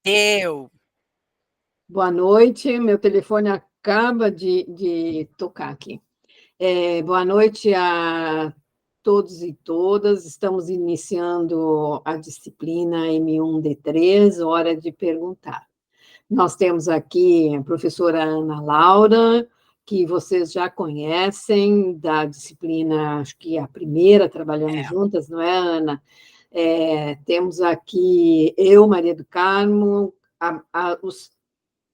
Eu. Boa noite, meu telefone acaba de tocar aqui. Boa noite a todos e todas. Estamos iniciando a disciplina M1D3, Hora de Perguntar. Nós temos aqui a professora Ana Laura, que vocês já conhecem, da disciplina, acho que a primeira, trabalhamos juntas, não é, Ana? Temos aqui eu, Maria do Carmo, os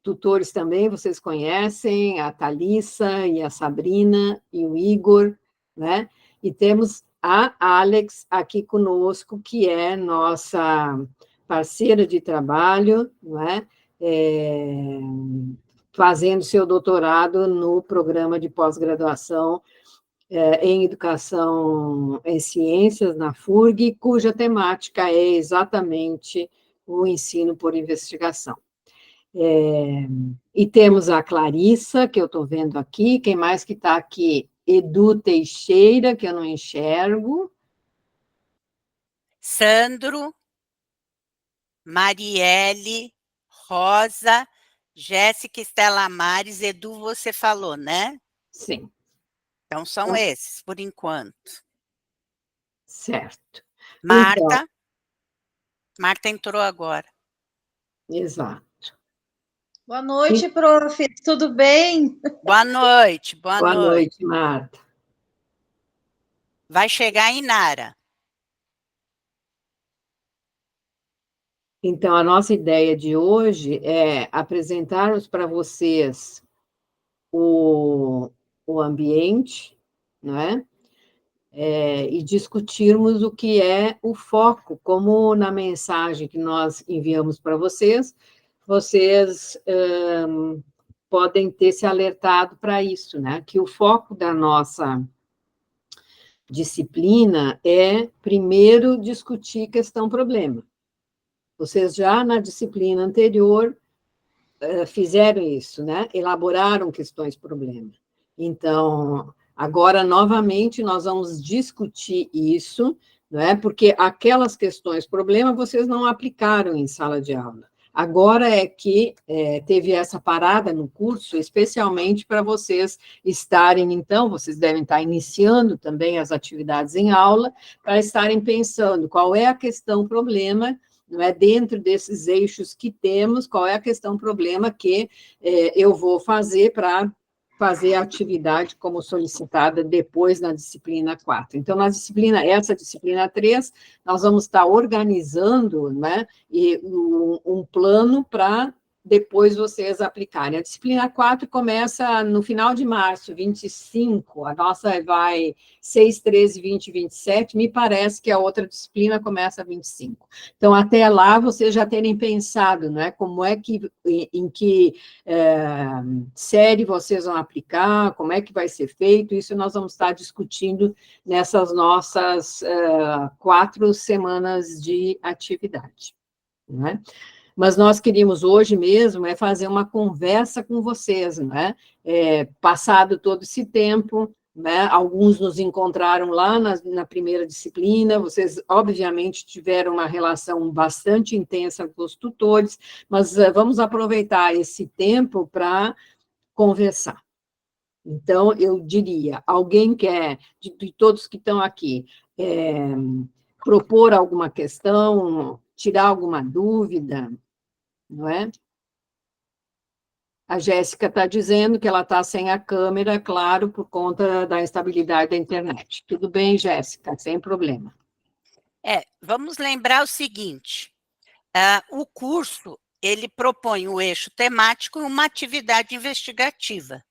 tutores também, vocês conhecem, a Thalissa e a Sabrina e o Igor, né? E temos a Alex aqui conosco, que é nossa parceira de trabalho, não é? Fazendo seu doutorado no programa de pós-graduação em Educação em Ciências, na FURG, cuja temática é exatamente o ensino por investigação. E temos a Clarissa, que eu estou vendo aqui, quem mais que está aqui? Edu Teixeira, que eu não enxergo. Sandro, Marielle, Rosa, Jéssica, Estela Mares, Edu, você falou, né? Sim. Então, são esses, por enquanto. Certo. Marta. Então, Marta entrou agora. Exato. Boa noite, prof. Tudo bem? Boa noite, boa noite. Boa noite, Marta. Vai chegar a Inara. Então, a nossa ideia de hoje é apresentarmos para vocês o ambiente, não é? E discutirmos o que é o foco, como na mensagem que nós enviamos para vocês, vocês podem ter se alertado para isso, né? Que o foco da nossa disciplina é, primeiro, discutir questão-problema. Vocês já na disciplina anterior fizeram isso, né? Elaboraram questões-problema. Então, agora, novamente, nós vamos discutir isso, não é? Porque aquelas questões-problema vocês não aplicaram em sala de aula. Agora é que teve essa parada no curso, especialmente para vocês estarem, então, vocês devem estar iniciando também as atividades em aula, para estarem pensando qual é a questão-problema, não é, dentro desses eixos que temos, qual é a questão-problema que eu vou fazer para fazer a atividade como solicitada depois na disciplina 4. Então, essa disciplina 3, nós vamos estar organizando, né, um plano para depois vocês aplicarem. A disciplina 4 começa no final de março, 25, a nossa vai 6, 13, 20, 27, me parece que a outra disciplina começa 25. Então, até lá, vocês já terem pensado, né, como é que, em que série vocês vão aplicar, como é que vai ser feito, isso nós vamos estar discutindo nessas nossas 4 semanas de atividade, né? Mas nós queríamos hoje mesmo fazer uma conversa com vocês, né? Passado todo esse tempo, né? Alguns nos encontraram lá na primeira disciplina, vocês, obviamente, tiveram uma relação bastante intensa com os tutores, mas vamos aproveitar esse tempo para conversar. Então, eu diria, alguém quer, de todos que estão aqui, propor alguma questão, tirar alguma dúvida, não é? A Jéssica está dizendo que ela está sem a câmera, claro, por conta da instabilidade da internet. Tudo bem, Jéssica, sem problema. Vamos lembrar o seguinte, o curso, ele propõe o eixo temático e uma atividade investigativa.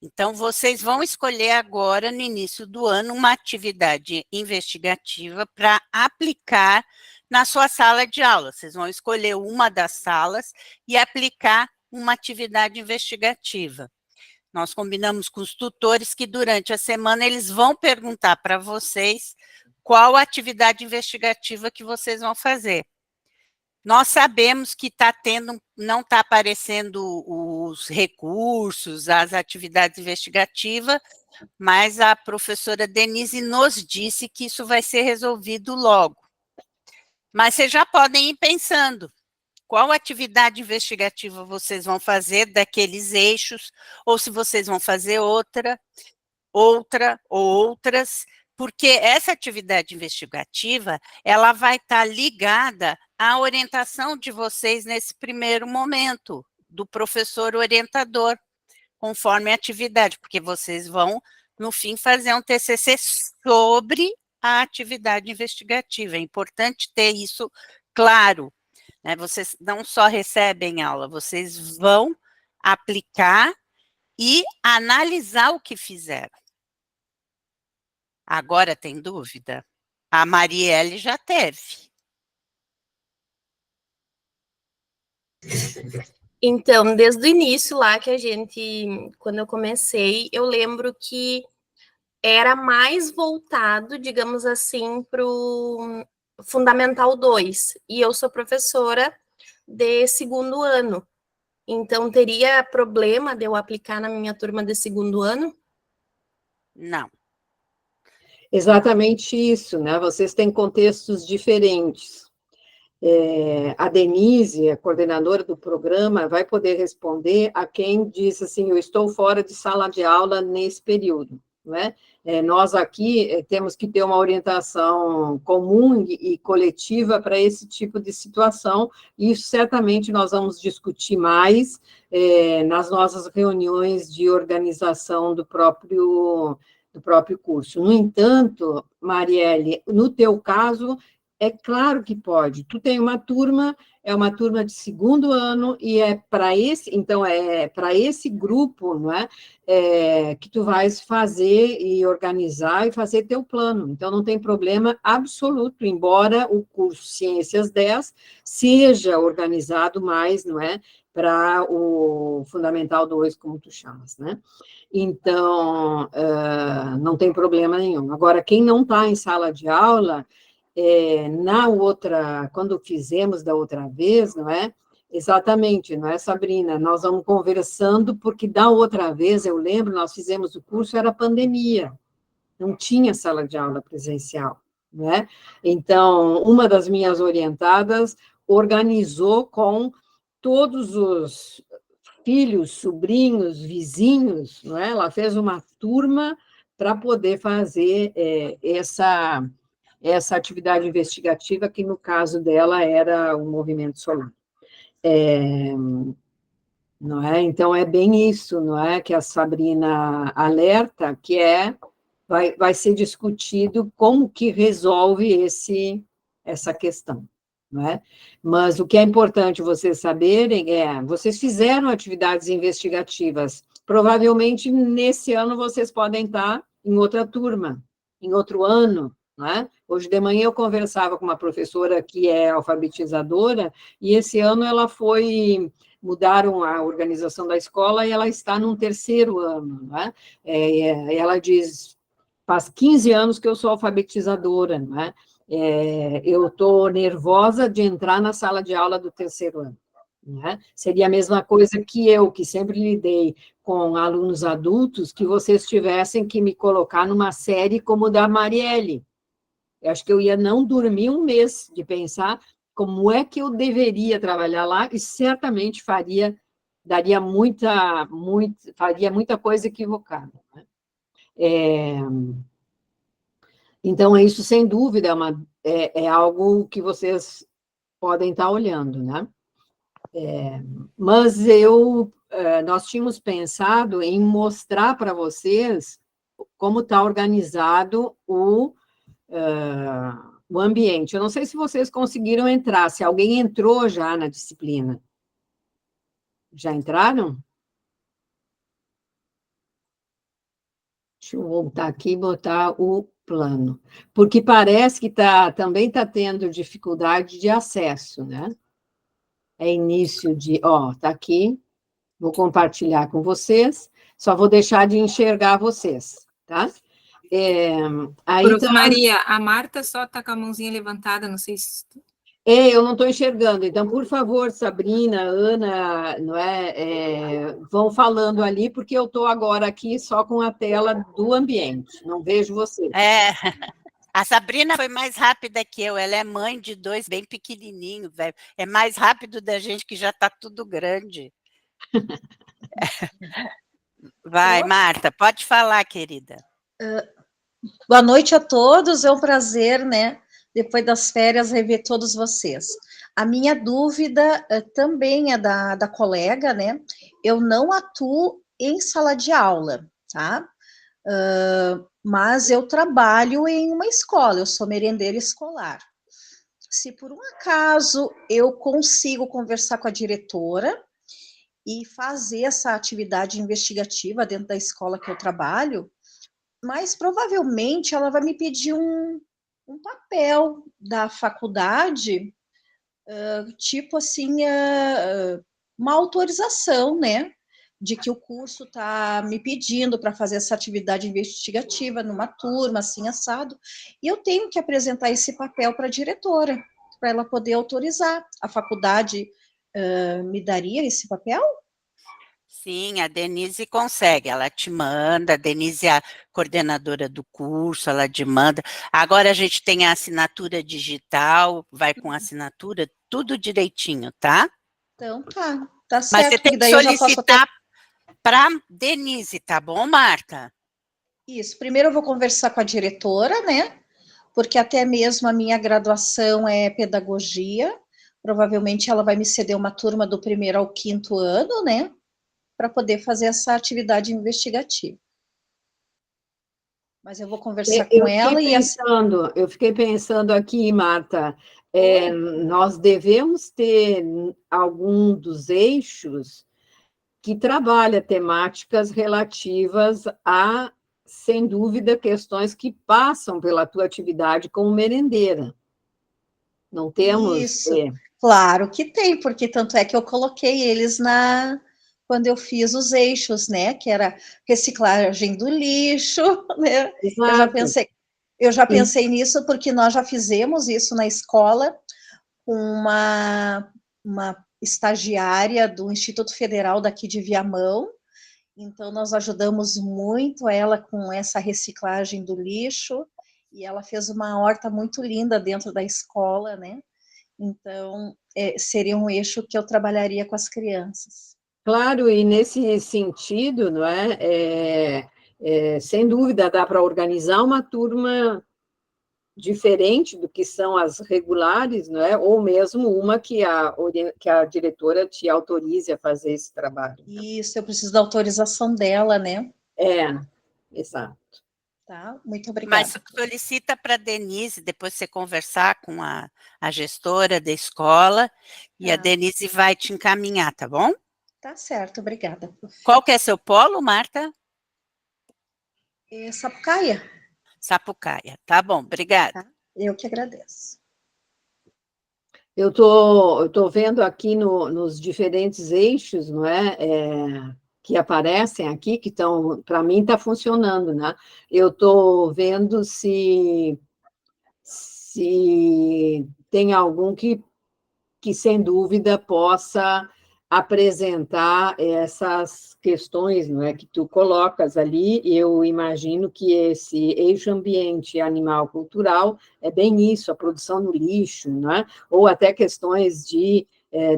Então, vocês vão escolher agora, no início do ano, uma atividade investigativa para aplicar na sua sala de aula. Vocês vão escolher uma das salas e aplicar uma atividade investigativa. Nós combinamos com os tutores que, durante a semana, eles vão perguntar para vocês qual a atividade investigativa que vocês vão fazer. Nós sabemos que não está aparecendo os recursos, as atividades investigativas, mas a professora Denise nos disse que isso vai ser resolvido logo. Mas vocês já podem ir pensando qual atividade investigativa vocês vão fazer daqueles eixos, ou se vocês vão fazer outra ou outras, porque essa atividade investigativa, ela vai estar ligada à orientação de vocês nesse primeiro momento, do professor orientador, conforme a atividade, porque vocês vão, no fim, fazer um TCC sobre a atividade investigativa. É importante ter isso claro, né? Vocês não só recebem aula, vocês vão aplicar e analisar o que fizeram. Agora tem dúvida? A Marielle já teve. Então, desde o início lá quando eu comecei, eu lembro que era mais voltado, digamos assim, para o Fundamental 2. E eu sou professora de segundo ano. Então, teria problema de eu aplicar na minha turma de segundo ano? Não. Exatamente isso, né? Vocês têm contextos diferentes. A Denise, a coordenadora do programa, vai poder responder a quem diz assim, eu estou fora de sala de aula nesse período, não é? Nós aqui temos que ter uma orientação comum e coletiva para esse tipo de situação, e isso certamente nós vamos discutir mais nas nossas reuniões de organização do próprio curso. No entanto, Marielle, no teu caso, é claro que pode. Tu tem uma turma, é uma turma de segundo ano, e então, é para esse grupo, não é? Que tu vais fazer e organizar e fazer teu plano. Então, não tem problema absoluto, embora o curso Ciências 10 seja organizado mais, não é? Para o Fundamental 2, como tu chamas, né? Então, não tem problema nenhum. Agora, quem não está em sala de aula, quando fizemos da outra vez, não é? Exatamente, não é, Sabrina? Nós vamos conversando, porque da outra vez, eu lembro, nós fizemos o curso, era pandemia, não tinha sala de aula presencial, né? Então, uma das minhas orientadas organizou com todos os filhos, sobrinhos, vizinhos, não é? Ela fez uma turma para poder fazer essa atividade investigativa, que no caso dela era o movimento solar. Não é? Então, é bem isso, não é? Que a Sabrina alerta, que vai ser discutido como que resolve essa questão, não é? Mas o que é importante vocês saberem vocês fizeram atividades investigativas, provavelmente nesse ano vocês podem estar em outra turma, em outro ano, não é? Hoje de manhã eu conversava com uma professora que é alfabetizadora, e esse ano mudaram a organização da escola, e ela está num terceiro ano, não é? Ela diz, faz 15 anos que eu sou alfabetizadora, não é? Eu estou nervosa de entrar na sala de aula do terceiro ano, né? Seria a mesma coisa que eu, que sempre lidei com alunos adultos, que vocês tivessem que me colocar numa série como da Marielle. Eu acho que eu ia não dormir um mês de pensar como é que eu deveria trabalhar lá, e certamente faria muita coisa equivocada, né? Então, isso, sem dúvida, é algo que vocês podem estar olhando, né? Mas nós tínhamos pensado em mostrar para vocês como está organizado o ambiente. Eu não sei se vocês conseguiram entrar, se alguém entrou já na disciplina. Já entraram? Deixa eu voltar aqui e botar o plano. Porque parece que também está tendo dificuldade de acesso, né? Início de... está aqui. Vou compartilhar com vocês. Só vou deixar de enxergar vocês, tá? Prof. Maria, a Marta só está com a mãozinha levantada, não sei se... Eu não estou enxergando, então, por favor, Sabrina, Ana, não vão falando ali, porque eu estou agora aqui só com a tela do ambiente, não vejo vocês. A Sabrina foi mais rápida que eu, ela é mãe de 2 bem pequenininhos, velho. É mais rápido da gente que já está tudo grande. Vai, Marta, pode falar, querida. Boa noite a todos, é um prazer, né, depois das férias, rever todos vocês. A minha dúvida também é da colega, né, eu não atuo em sala de aula, tá? Mas eu trabalho em uma escola, eu sou merendeira escolar. Se por um acaso eu consigo conversar com a diretora e fazer essa atividade investigativa dentro da escola que eu trabalho, mas provavelmente ela vai me pedir um papel da faculdade, tipo assim, uma autorização, né? De que o curso está me pedindo para fazer essa atividade investigativa numa turma, assim, assado, e eu tenho que apresentar esse papel para a diretora, para ela poder autorizar. A faculdade me daria esse papel? Sim, a Denise consegue, ela te manda, a Denise é a coordenadora do curso, ela te manda. Agora a gente tem a assinatura digital, vai com assinatura, tudo direitinho, tá? Então, tá Mas certo, você tem porque que daí eu já posso até... solicitar para Denise, tá bom, Marta? Isso, primeiro eu vou conversar com a diretora, né? Porque até mesmo a minha graduação é pedagogia, provavelmente ela vai me ceder uma turma do 1º ao 5º ano, né? Para poder fazer essa atividade investigativa. Mas eu vou conversar com ela e... Eu fiquei pensando aqui, Marta, nós devemos ter algum dos eixos que trabalha temáticas relativas a, sem dúvida, questões que passam pela tua atividade como merendeira. Não temos... Isso, claro que tem, porque tanto é que eu coloquei eles quando eu fiz os eixos, né, que era reciclagem do lixo, né, Exato. eu já pensei nisso porque nós já fizemos isso na escola com uma estagiária do Instituto Federal daqui de Viamão, então nós ajudamos muito ela com essa reciclagem do lixo, e ela fez uma horta muito linda dentro da escola, né, então seria um eixo que eu trabalharia com as crianças. Claro, e nesse sentido, não sem dúvida, dá para organizar uma turma diferente do que são as regulares, não é? Ou mesmo uma que a diretora te autorize a fazer esse trabalho. Isso, eu preciso da autorização dela, né? Exato. Tá, muito obrigada. Mas solicita para a Denise, depois você conversar com a gestora da escola, e a Denise vai te encaminhar, tá bom? Tá certo, obrigada. Qual que é seu polo, Marta? Sapucaia. Sapucaia, tá bom, obrigada. Tá? Eu que agradeço. Eu tô vendo aqui nos diferentes eixos, não é? Que aparecem aqui, que estão, para mim, está funcionando, né? Eu estou vendo se tem algum que, sem dúvida, possa apresentar essas questões, não é, que tu colocas ali. Eu imagino que esse eixo ambiente animal cultural é bem isso, a produção do lixo, não é? Ou até questões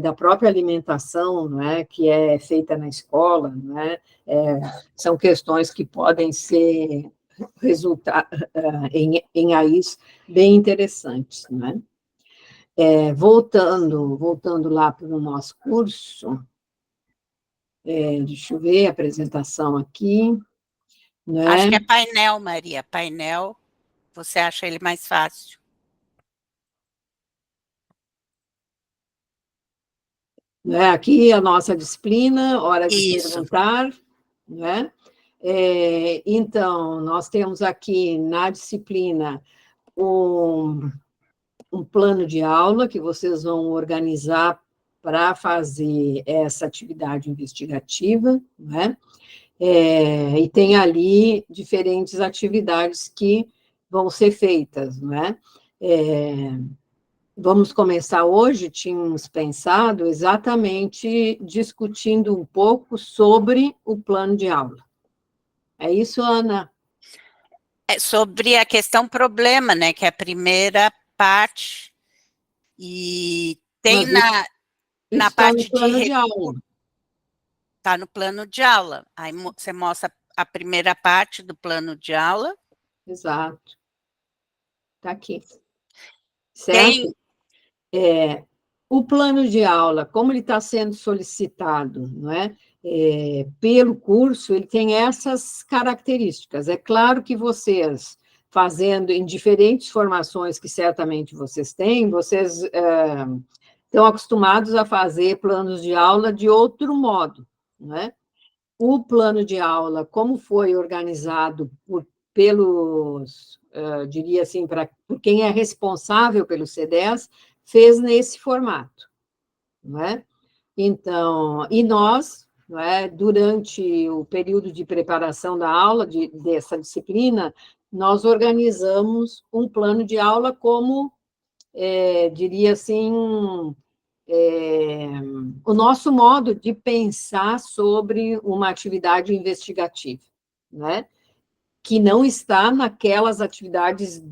da própria alimentação, não é, que é feita na escola, não é? São questões que podem ser resultar em AIs bem interessantes, não é? Voltando lá para o nosso curso, deixa eu ver a apresentação aqui. Né? Acho que é painel, Maria, painel, você acha ele mais fácil. Aqui a nossa disciplina, hora de perguntar. Né? Então, nós temos aqui na disciplina um plano de aula que vocês vão organizar para fazer essa atividade investigativa, né? E tem ali diferentes atividades que vão ser feitas, né? Vamos começar hoje, tínhamos pensado exatamente discutindo um pouco sobre o plano de aula. É isso, Ana? É sobre a questão problema, né? Que é a primeira parte, e tem na Isso está no parte de plano de aula. Está no plano de aula. Aí você mostra a primeira parte do plano de aula. Exato. Está aqui. Certo? O plano de aula, como ele está sendo solicitado, não é? Pelo curso, ele tem essas características. É claro que vocês, fazendo em diferentes formações que certamente vocês têm, vocês estão acostumados a fazer planos de aula de outro modo, não é? O plano de aula, como foi organizado pelos, diria assim, por quem é responsável pelo C10, fez nesse formato, não é? Então, e nós, não é, durante o período de preparação da aula, dessa disciplina, nós organizamos um plano de aula como, diria assim, o nosso modo de pensar sobre uma atividade investigativa, né? Que não está naquelas atividades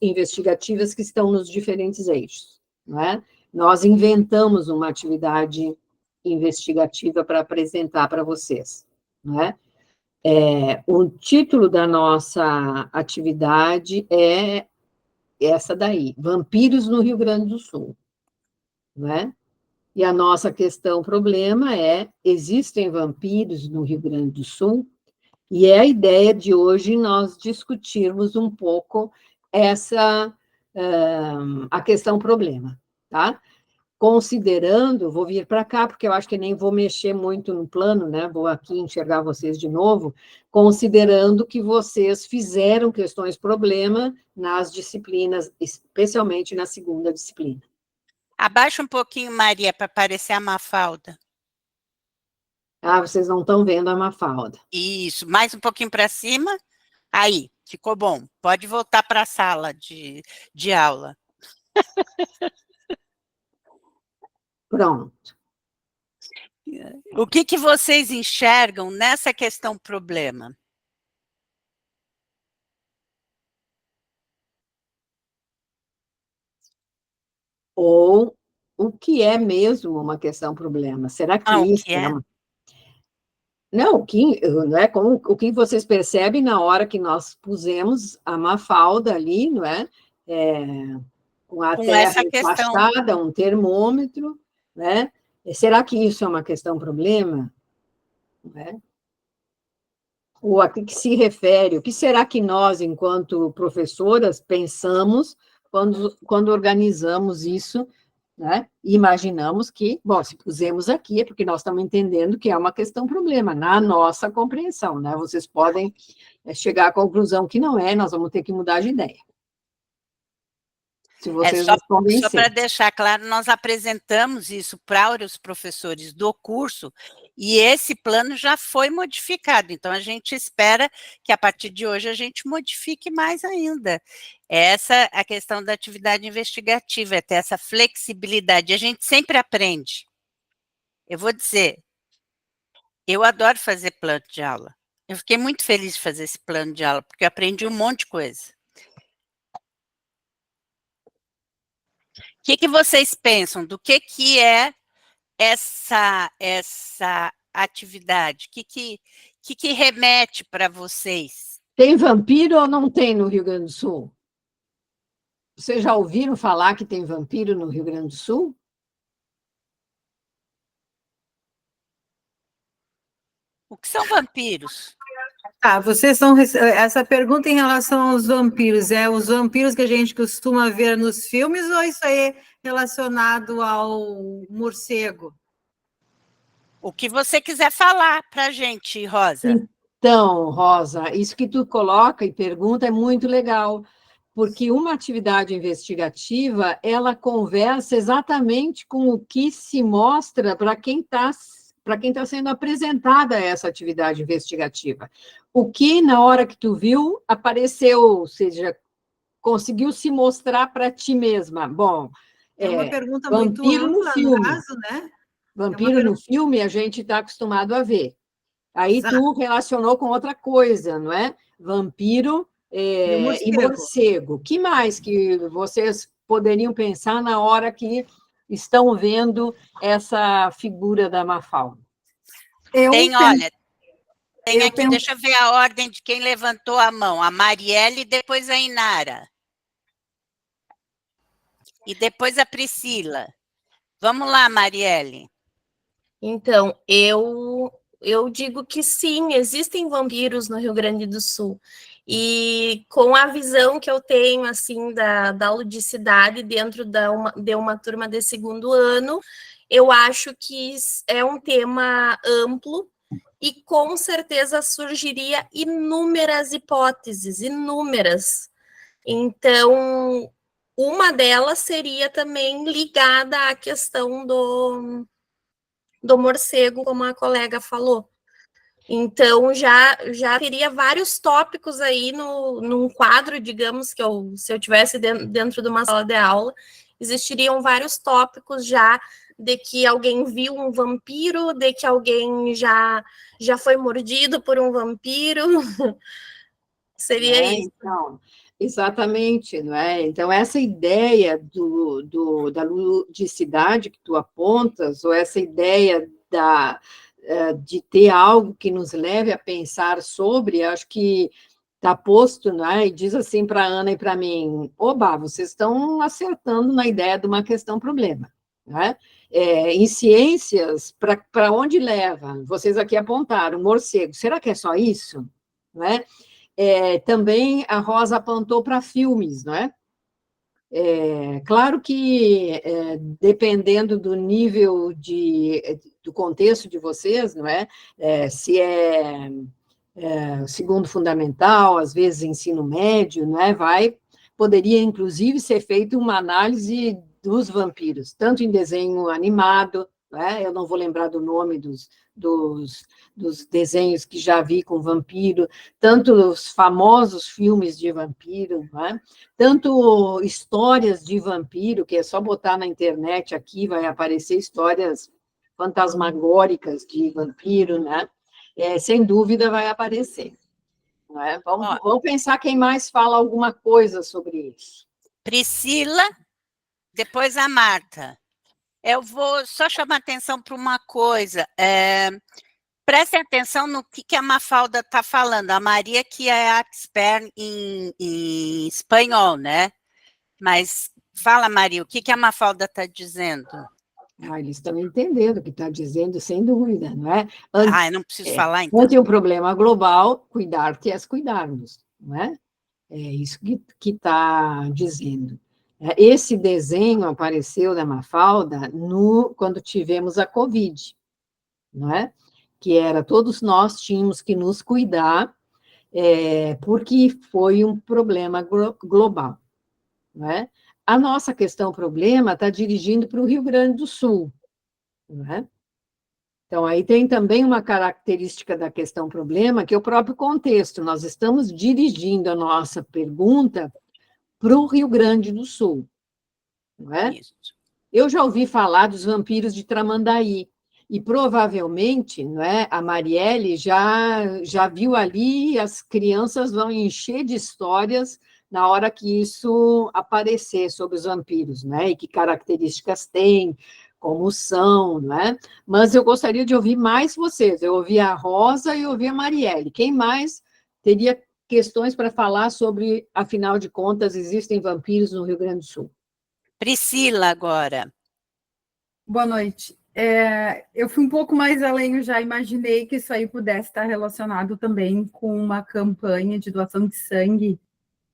investigativas que estão nos diferentes eixos, né? Nós inventamos uma atividade investigativa para apresentar para vocês, né? O título da nossa atividade é essa daí, Vampiros no Rio Grande do Sul, né? E a nossa questão, problema é, existem vampiros no Rio Grande do Sul? E é a ideia de hoje nós discutirmos um pouco a questão problema, tá? Considerando, vou vir para cá, porque eu acho que nem vou mexer muito no plano, né? Vou aqui enxergar vocês de novo, considerando que vocês fizeram questões problema nas disciplinas, especialmente na segunda disciplina. Abaixa um pouquinho, Maria, para aparecer a Mafalda. Ah, vocês não estão vendo a Mafalda. Isso, mais um pouquinho para cima. Aí, ficou bom. Pode voltar para a sala de aula. Pronto. O que vocês enxergam nessa questão problema? Ou o que é mesmo uma questão problema? Será que isso que é? Não, não é como o que vocês percebem na hora que nós pusemos a Mafalda ali, não é? Com a terra enfaixada, um termômetro, né? Será que isso é uma questão problema? Não é? Ou a que se refere? O que será que nós, enquanto professoras, pensamos quando organizamos isso, né? Imaginamos que, bom, se pusemos aqui é porque nós estamos entendendo que é uma questão problema, na nossa compreensão, né? Vocês podem chegar à conclusão que não é, nós vamos ter que mudar de ideia. Se vocês só para deixar claro, nós apresentamos isso para os professores do curso e esse plano já foi modificado, então a gente espera que a partir de hoje a gente modifique mais ainda. Essa a questão da atividade investigativa, é ter essa flexibilidade, a gente sempre aprende. Eu vou dizer, eu adoro fazer plano de aula, eu fiquei muito feliz de fazer esse plano de aula, porque eu aprendi um monte de coisa. O que vocês pensam? Do que é essa atividade? O que remete para vocês? Tem vampiro ou não tem no Rio Grande do Sul? Vocês já ouviram falar que tem vampiro no Rio Grande do Sul? O que são vampiros? Vocês são... Essa pergunta em relação aos vampiros, é os vampiros que a gente costuma ver nos filmes ou isso aí é relacionado ao morcego? O que você quiser falar para a gente, Rosa. Então, Rosa, isso que tu coloca e pergunta é muito legal, porque uma atividade investigativa, ela conversa exatamente com o que se mostra para quem está sendo apresentada essa atividade investigativa. O que, na hora que tu viu, apareceu, ou seja, conseguiu se mostrar para ti mesma. Bom, é uma pergunta vampiro muito ampla, no filme. No caso, né? Vampiro no filme a gente está acostumado a ver. Aí tu relacionou com outra coisa, não é? Vampiro e morcego. Que mais que vocês poderiam pensar na hora que estão vendo essa figura da Mafalda? Tem aqui, deixa eu ver a ordem de quem levantou a mão. A Marielle e depois a Inara. E depois a Priscila. Vamos lá, Marielle. Então, eu digo que sim, existem vampiros no Rio Grande do Sul. E com a visão que eu tenho, assim, da ludicidade dentro de uma turma de segundo ano, eu acho que é um tema amplo e com certeza surgiria inúmeras hipóteses, inúmeras. Então, uma delas seria também ligada à questão do morcego, como a colega falou. Então, já teria vários tópicos aí num quadro, digamos, que se eu tivesse dentro de uma sala de aula, existiriam vários tópicos já de que alguém viu um vampiro, de que alguém já foi mordido por um vampiro. Seria isso. Então, exatamente, não é? Então, essa ideia da ludicidade que tu apontas, ou essa ideia de ter algo que nos leve a pensar sobre, acho que está posto, né? E diz assim para a Ana e para mim, oba, vocês estão acertando na ideia de uma questão-problema, né? Em ciências, para onde leva? Vocês aqui apontaram, morcego, será que é só isso? Não é? Também a Rosa apontou para filmes, não é? Claro que, dependendo do nível do contexto de vocês, não é? Se segundo fundamental, às vezes ensino médio, não é? Poderia, inclusive, ser feita uma análise dos vampiros, tanto em desenho animado, eu não vou lembrar do nome dos desenhos que já vi com vampiro, tanto os famosos filmes de vampiro, tanto histórias de vampiro, que é só botar na internet aqui, vai aparecer histórias fantasmagóricas de vampiro, né? Sem dúvida vai aparecer. Vamos pensar quem mais fala alguma coisa sobre isso. Priscila, depois a Marta. Eu vou só chamar atenção para uma coisa. Prestem atenção no que a Mafalda está falando. A Maria, que é expert em espanhol, né? Mas fala, Maria, o que a Mafalda está dizendo? Eles estão entendendo o que está dizendo, sem dúvida, não é? Eu não preciso falar, então. Ante um problema global, cuidar-te és cuidar-nos, não é? É isso que está dizendo. Esse desenho apareceu da Mafalda quando tivemos a Covid, não é? Que era, todos nós tínhamos que nos cuidar, porque foi um problema global, não é? A nossa questão-problema está dirigindo para o Rio Grande do Sul, não é? Então, aí tem também uma característica da questão-problema, que é o próprio contexto. Nós estamos dirigindo a nossa pergunta para o Rio Grande do Sul, não é? Isso. Eu já ouvi falar dos vampiros de Tramandaí, e provavelmente, não é, a Marielle já viu ali, as crianças vão encher de histórias na hora que isso aparecer sobre os vampiros, né? E que características tem, como são, né? Mas eu gostaria de ouvir mais vocês. Eu ouvi a Rosa e ouvi a Marielle. Quem mais teria questões para falar sobre, afinal de contas, existem vampiros no Rio Grande do Sul? Priscila, agora. Boa noite. Eu fui um pouco mais além, eu já imaginei que isso aí pudesse estar relacionado também com uma campanha de doação de sangue,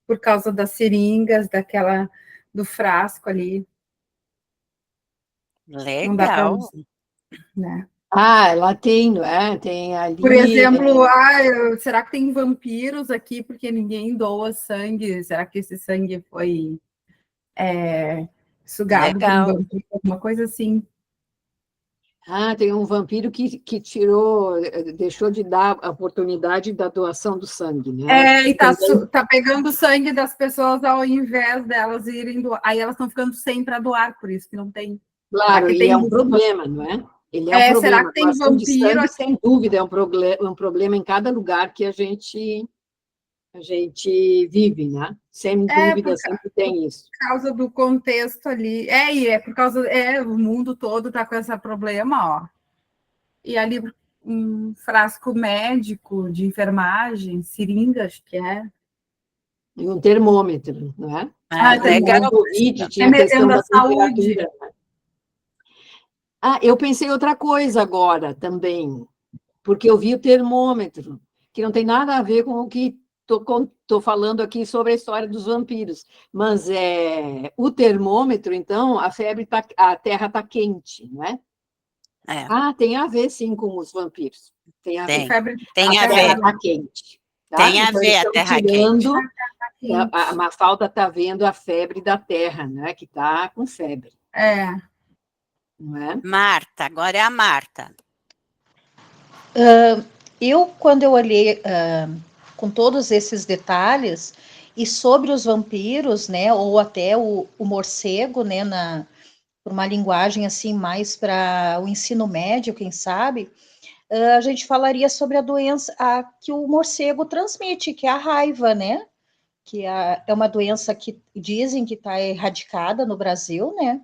por causa das seringas, do frasco ali. Legal. Não dá para usar, né? Ela tem, não é? Tem ali... Por exemplo, será que tem vampiros aqui porque ninguém doa sangue? Será que esse sangue foi sugado por um vampiro? Alguma coisa assim. Tem um vampiro que deixou de dar a oportunidade da doação do sangue, né? E tá pegando o sangue das pessoas ao invés delas irem doar. Aí elas estão ficando sem para doar, por isso que não tem. Claro, e é um problema, não é? Ele é um problema. Será que tem vampiro? Sem dúvida, é um problema em cada lugar que a gente a gente vive, né? Sem dúvida, sempre tem isso. Por causa do contexto ali. E é por causa. O mundo todo está com esse problema, ó. E ali, um frasco médico de enfermagem, seringa, acho que é. E um termômetro, não é? Legal. No Covid tinha a questão da temperatura. Eu pensei outra coisa agora também, porque eu vi o termômetro, que não tem nada a ver com o que estou falando aqui sobre a história dos vampiros, mas o termômetro, então, a Terra está quente, não é? Tem a ver, sim, com os vampiros. Tem a ver. Tem a Terra ver. está quente. Tá? Tem a então, ver a Terra quente. A Mafalda está vendo a febre da Terra, né? Que está com febre. Não é? Marta, agora é a Marta. Quando eu olhei com todos esses detalhes, e sobre os vampiros, né, ou até o morcego, né, por uma linguagem assim mais para o ensino médio, quem sabe, a gente falaria sobre a doença que o morcego transmite, que é a raiva, né? Que é uma doença que dizem que está erradicada no Brasil, né?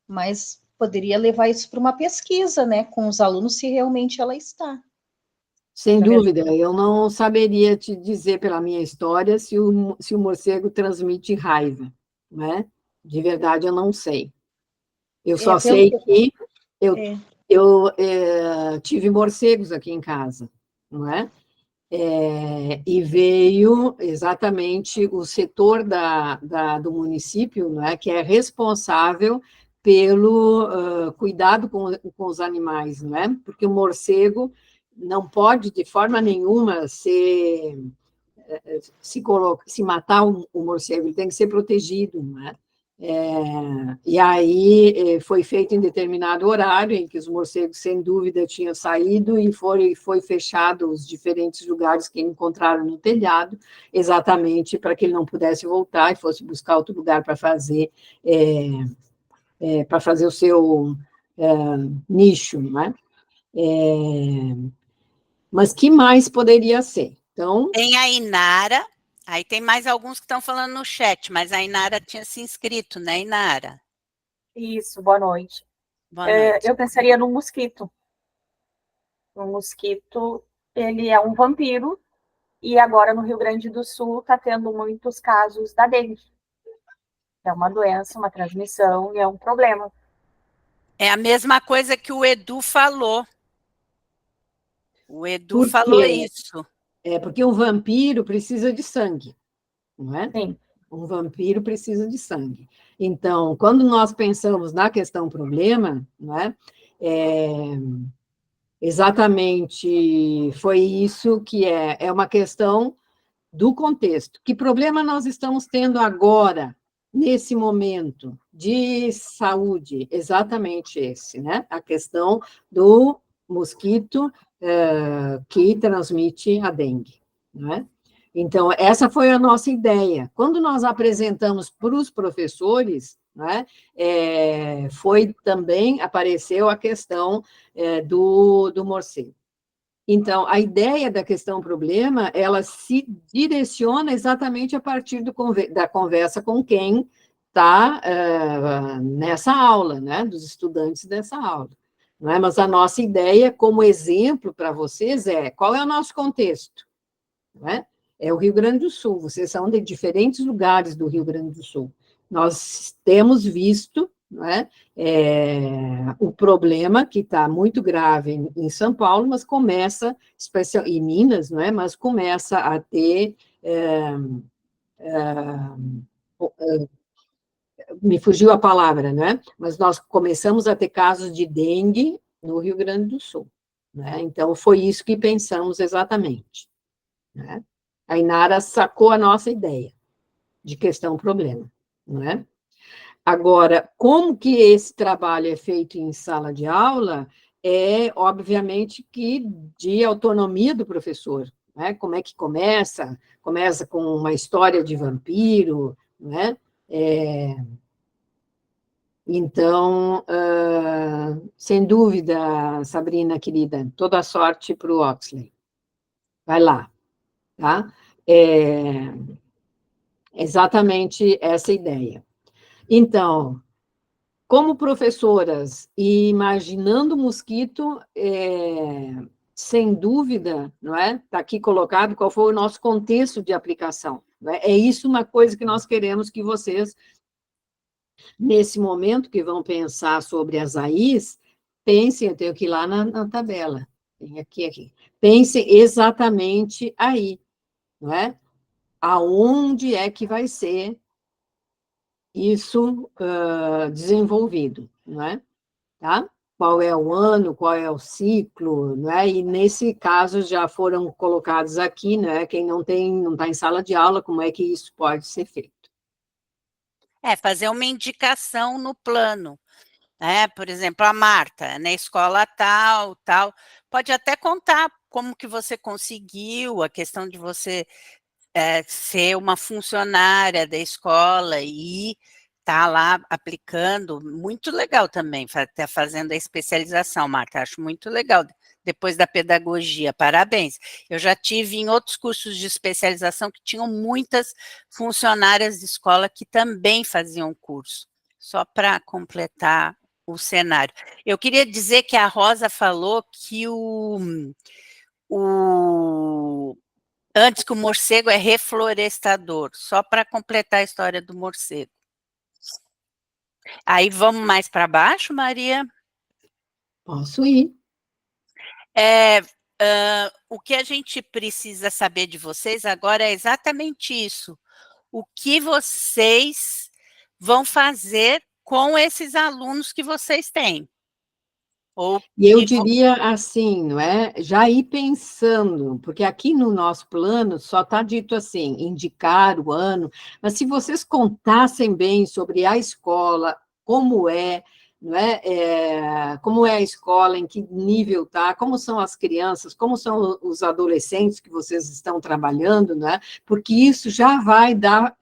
Mas poderia levar isso para uma pesquisa, né? Com os alunos, se realmente ela está. Sem dúvida, eu não saberia te dizer pela minha história se o morcego transmite raiva, né? De verdade, eu não sei. Eu só sei que eu tive morcegos aqui em casa, não é? E veio exatamente o setor do município, não é? Que é responsável pelo cuidado com os animais, não é? Porque o morcego não pode, de forma nenhuma, se matar o morcego, ele tem que ser protegido, não é? E aí foi feito em determinado horário, em que os morcegos, sem dúvida, tinham saído e foi fechado os diferentes lugares que encontraram no telhado, exatamente para que ele não pudesse voltar e fosse buscar outro lugar para fazer o seu nicho, né? Mas que mais poderia ser? Então, tem a Inara, aí tem mais alguns que estão falando no chat, mas a Inara tinha se inscrito, né, Inara? Isso, boa noite. Boa noite. Eu pensaria no mosquito. O mosquito, ele é um vampiro, e agora no Rio Grande do Sul está tendo muitos casos da dengue. É uma doença, uma transmissão, e é um problema. É a mesma coisa que o Edu falou. O Edu falou isso. Porque um vampiro precisa de sangue, não é? Sim. Um vampiro precisa de sangue. Então, quando nós pensamos na questão problema, não é? Exatamente foi isso que é uma questão do contexto. Que problema nós estamos tendo agora, nesse momento de saúde? Exatamente esse, né? A questão do mosquito que transmite a dengue, não é? Então, essa foi a nossa ideia. Quando nós apresentamos para os professores, né, foi também, apareceu a questão do morcego. Então, a ideia da questão problema, ela se direciona exatamente a partir da conversa com quem está nessa aula, né, dos estudantes dessa aula. Não é? Mas a nossa ideia, como exemplo para vocês, qual é o nosso contexto? Não é? É o Rio Grande do Sul, vocês são de diferentes lugares do Rio Grande do Sul. Nós temos visto, não é, o problema que está muito grave em São Paulo, mas começa, em Minas, não é, mas começa a ter, me fugiu a palavra, não é? Mas nós começamos a ter casos de dengue no Rio Grande do Sul. Né? Então, foi isso que pensamos exatamente. Né? A Inara sacou a nossa ideia de questão-problema, não é? Agora, como que esse trabalho é feito em sala de aula, obviamente, que de autonomia do professor, né? Como é que começa? Começa com uma história de vampiro, né? Então, sem dúvida, Sabrina, querida, toda a sorte para o Oxley. Vai lá, tá? É exatamente essa ideia. Então, como professoras, e imaginando o mosquito, sem dúvida, não é? Está aqui colocado qual foi o nosso contexto de aplicação. Não é? É isso uma coisa que nós queremos que vocês, nesse momento que vão pensar sobre as AIs, pensem, eu tenho que ir lá na tabela, tem aqui. Pensem exatamente aí, não é? Aonde é que vai ser isso desenvolvido, não é? Tá? Qual é o ano, qual é o ciclo, não é? E nesse caso já foram colocados aqui, né? Quem não está em sala de aula, como é que isso pode ser feito? Fazer uma indicação no plano, né? Por exemplo, a Marta, na escola tal, tal, pode até contar como que você conseguiu, a questão de você ser uma funcionária da escola e tá lá aplicando, muito legal também, tá fazendo a especialização, Marta, acho muito legal, depois da pedagogia, parabéns. Eu já tive em outros cursos de especialização que tinham muitas funcionárias de escola que também faziam curso, só para completar o cenário. Eu queria dizer que a Rosa falou que antes que o morcego é reflorestador, só para completar a história do morcego. Aí vamos mais para baixo, Maria? Posso ir. O que a gente precisa saber de vocês agora é exatamente isso. O que vocês vão fazer com esses alunos que vocês têm? E eu diria assim, não é? Já ir pensando, porque aqui no nosso plano só está dito assim, indicar o ano, mas se vocês contassem bem sobre a escola, como é, não é? Como é a escola, em que nível está, como são as crianças, como são os adolescentes que vocês estão trabalhando, não é? Porque isso já vai dar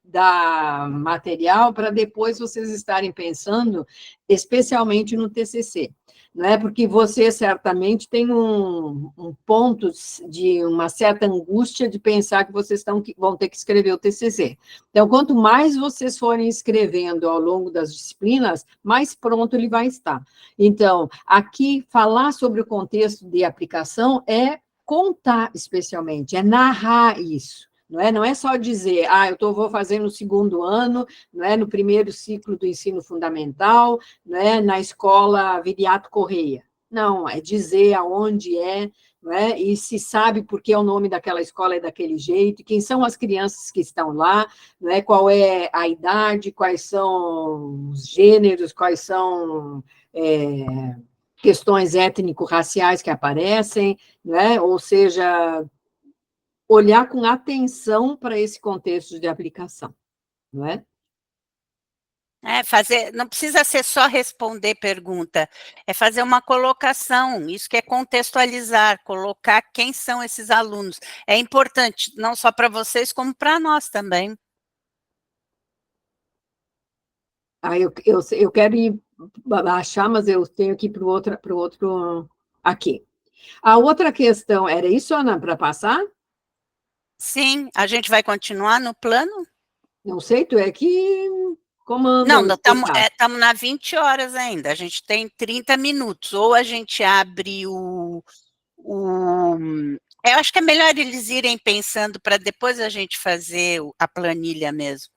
material para depois vocês estarem pensando, especialmente no TCC. Não é? Porque você certamente tem um ponto de uma certa angústia de pensar que vocês vão ter que escrever o TCC. Então, quanto mais vocês forem escrevendo ao longo das disciplinas, mais pronto ele vai estar. Então, aqui, falar sobre o contexto de aplicação é contar especialmente, é narrar isso. Não é só dizer, vou fazer no segundo ano, não é, no primeiro ciclo do ensino fundamental, não é, na escola Viriato Correia. Não, é dizer aonde não é, e se sabe por que o nome daquela escola é daquele jeito, quem são as crianças que estão lá, não é, qual é a idade, quais são os gêneros, quais são questões étnico-raciais que aparecem, né? Ou seja, olhar com atenção para esse contexto de aplicação, não é? Não precisa ser só responder pergunta, é fazer uma colocação, isso que é contextualizar, colocar quem são esses alunos. É importante, não só para vocês, como para nós também. Eu quero ir baixar, mas eu tenho que ir para o outro aqui. A outra questão, era isso, Ana, para passar? Sim, a gente vai continuar no plano? Não sei, tu é que comanda. Não, estamos na 20 horas ainda, a gente tem 30 minutos, ou a gente abre eu acho que é melhor eles irem pensando para depois a gente fazer a planilha mesmo.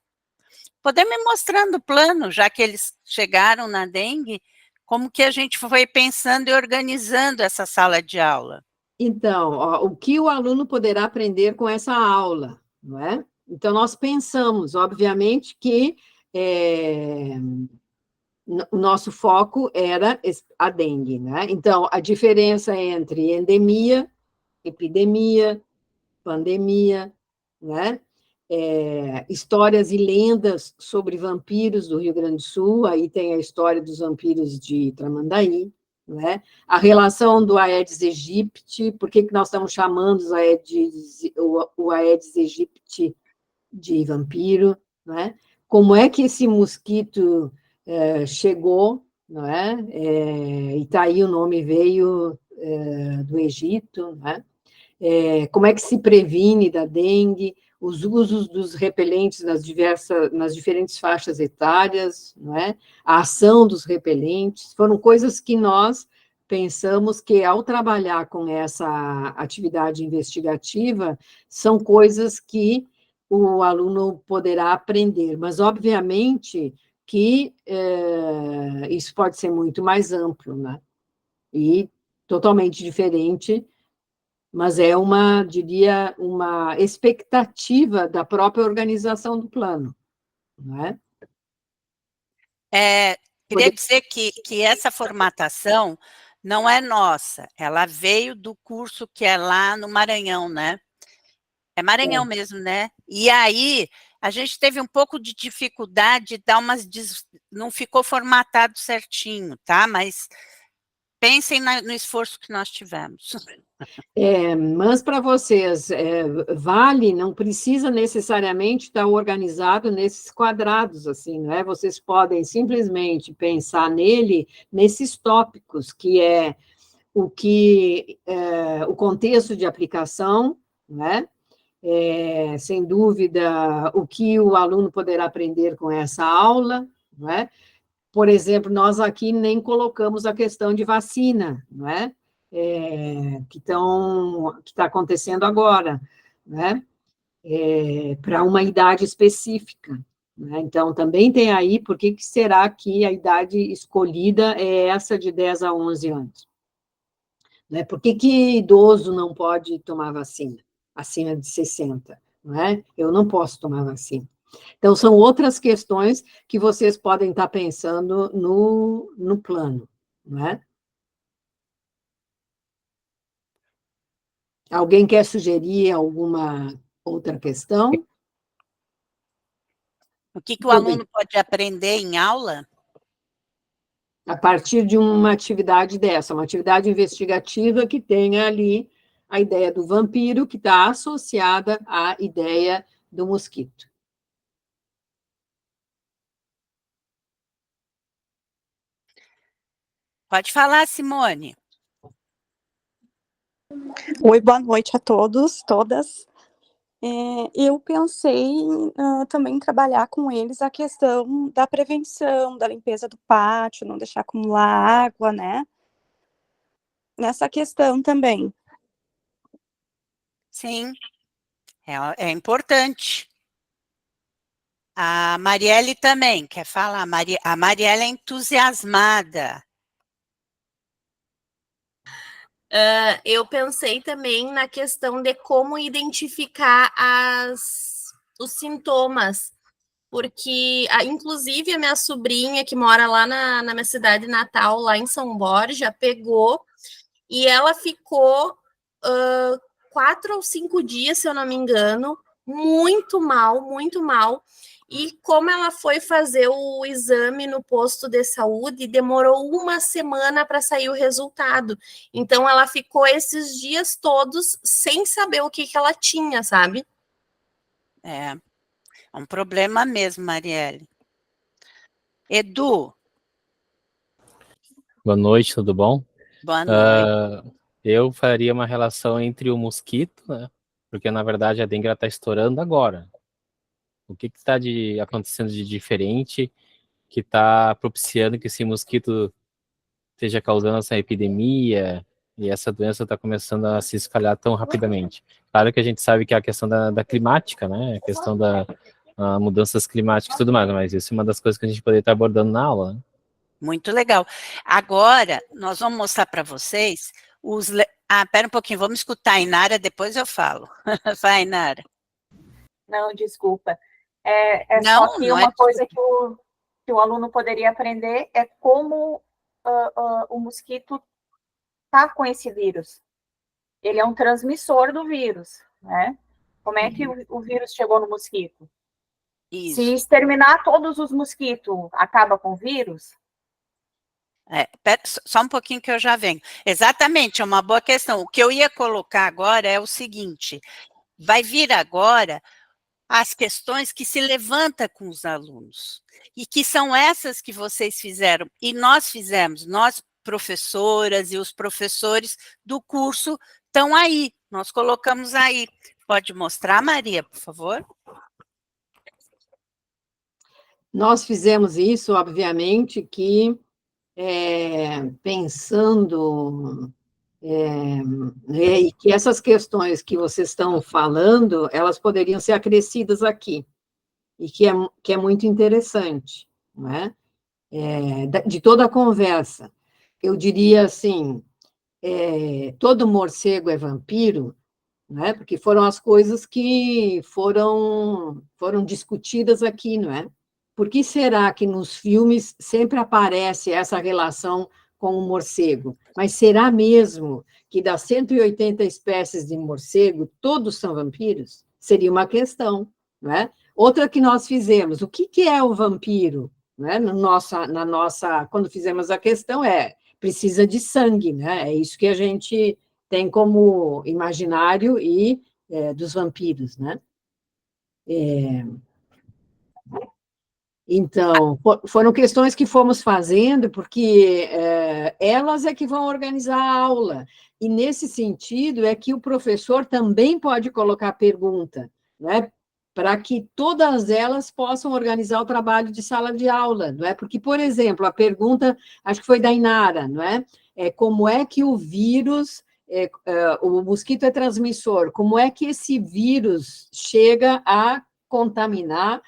Poder me mostrando o plano, já que eles chegaram na dengue, como que a gente foi pensando e organizando essa sala de aula. Então, o que o aluno poderá aprender com essa aula, não é? Então, nós pensamos, obviamente, que o nosso foco era a dengue, né? Então, a diferença entre endemia, epidemia, pandemia, né? Histórias e lendas sobre vampiros do Rio Grande do Sul, aí tem a história dos vampiros de Tramandaí, né? A relação do Aedes aegypti, por que nós estamos chamando o Aedes aegypti de vampiro, né? Como é que esse mosquito chegou, não é? E tá aí o nome veio do Egito, né? Como é que se previne da dengue, os usos dos repelentes nas diferentes faixas etárias, não é? A ação dos repelentes, foram coisas que nós pensamos que, ao trabalhar com essa atividade investigativa, são coisas que o aluno poderá aprender, mas, obviamente, que isso pode ser muito mais amplo, né? E totalmente diferente, mas é diria, uma expectativa da própria organização do plano, não é? Queria dizer que essa formatação não é nossa, ela veio do curso que é lá no Maranhão, né? É Maranhão mesmo, né? E aí, a gente teve um pouco de dificuldade de dar não ficou formatado certinho, tá? Mas pensem no esforço que nós tivemos. Mas para vocês, vale, não precisa necessariamente estar organizado nesses quadrados, assim, não é? Vocês podem simplesmente pensar nesses tópicos, que é o contexto de aplicação, não é? Sem dúvida, o que o aluno poderá aprender com essa aula, não é? Por exemplo, nós aqui nem colocamos a questão de vacina, não é? Que está acontecendo agora, né? Para uma idade específica, né? Então, também tem aí, por que será que a idade escolhida é essa de 10 a 11 anos? Né? Por que idoso não pode tomar vacina acima de 60? Não é? Eu não posso tomar vacina. Então, são outras questões que vocês podem estar pensando no plano, não é? Alguém quer sugerir alguma outra questão? O que o aluno pode aprender em aula? A partir de uma atividade dessa, uma atividade investigativa que tenha ali a ideia do vampiro, que está associada à ideia do mosquito. Pode falar, Simone. Oi, boa noite a todos, todas. Eu pensei em também trabalhar com eles a questão da prevenção, da limpeza do pátio, não deixar acumular água, né? Nessa questão também. Sim, é importante. A Marielle também quer falar. A Marielle é entusiasmada. Eu pensei também na questão de como identificar os sintomas, porque, inclusive, a minha sobrinha, que mora lá na minha cidade natal, lá em São Borja, pegou e ela ficou 4 ou 5 dias, se eu não me engano, muito mal, muito mal. E como ela foi fazer o exame no posto de saúde, demorou 1 semana para sair o resultado. Então, ela ficou esses dias todos sem saber o que ela tinha, sabe? É um problema mesmo, Marielle. Edu. Boa noite, tudo bom? Boa noite. Eu faria uma relação entre o mosquito, né? Porque, na verdade, a dengue está estourando agora. O que está acontecendo de diferente que está propiciando que esse mosquito esteja causando essa epidemia e essa doença está começando a se espalhar tão rapidamente? Claro que a gente sabe que é a questão da climática, né? A questão da mudanças climáticas e tudo mais, mas isso é uma das coisas que a gente poderia estar abordando na aula, né? Muito legal. Agora, nós vamos mostrar para vocês pera um pouquinho, vamos escutar a Inara, depois eu falo. Vai, Inara. Não, desculpa. Não, só que não uma coisa que o aluno poderia aprender é como o mosquito está com esse vírus. Ele é um transmissor do vírus, né? Como é que o vírus chegou no mosquito? Isso. Se exterminar todos os mosquitos, acaba com o vírus? Só um pouquinho que eu já venho. Exatamente, é uma boa questão. O que eu ia colocar agora é o seguinte, vai vir agora as questões que se levantam com os alunos, e que são essas que vocês fizeram, e nós fizemos, nós professoras e os professores do curso estão aí, nós colocamos aí. Pode mostrar, Maria, por favor? Nós fizemos isso, obviamente, que pensando e que essas questões que vocês estão falando, elas poderiam ser acrescidas aqui, e que é muito interessante, não é? De toda a conversa. Eu diria assim, todo morcego é vampiro, né? Porque foram as coisas que foram discutidas aqui, não é? Por que será que nos filmes sempre aparece essa relação com o morcego? Mas será mesmo que das 180 espécies de morcego, todos são vampiros? Seria uma questão, não é? Outra que nós fizemos, o que é o vampiro? Né? Na nossa, quando fizemos a questão, precisa de sangue, né? É isso que a gente tem como imaginário dos vampiros, né? Então, foram questões que fomos fazendo, porque elas é que vão organizar a aula, e nesse sentido é que o professor também pode colocar pergunta, né? Para que todas elas possam organizar o trabalho de sala de aula, não é? Porque, por exemplo, a pergunta, acho que foi da Inara, não é? Como é que o vírus, o mosquito é transmissor, como é que esse vírus chega a contaminar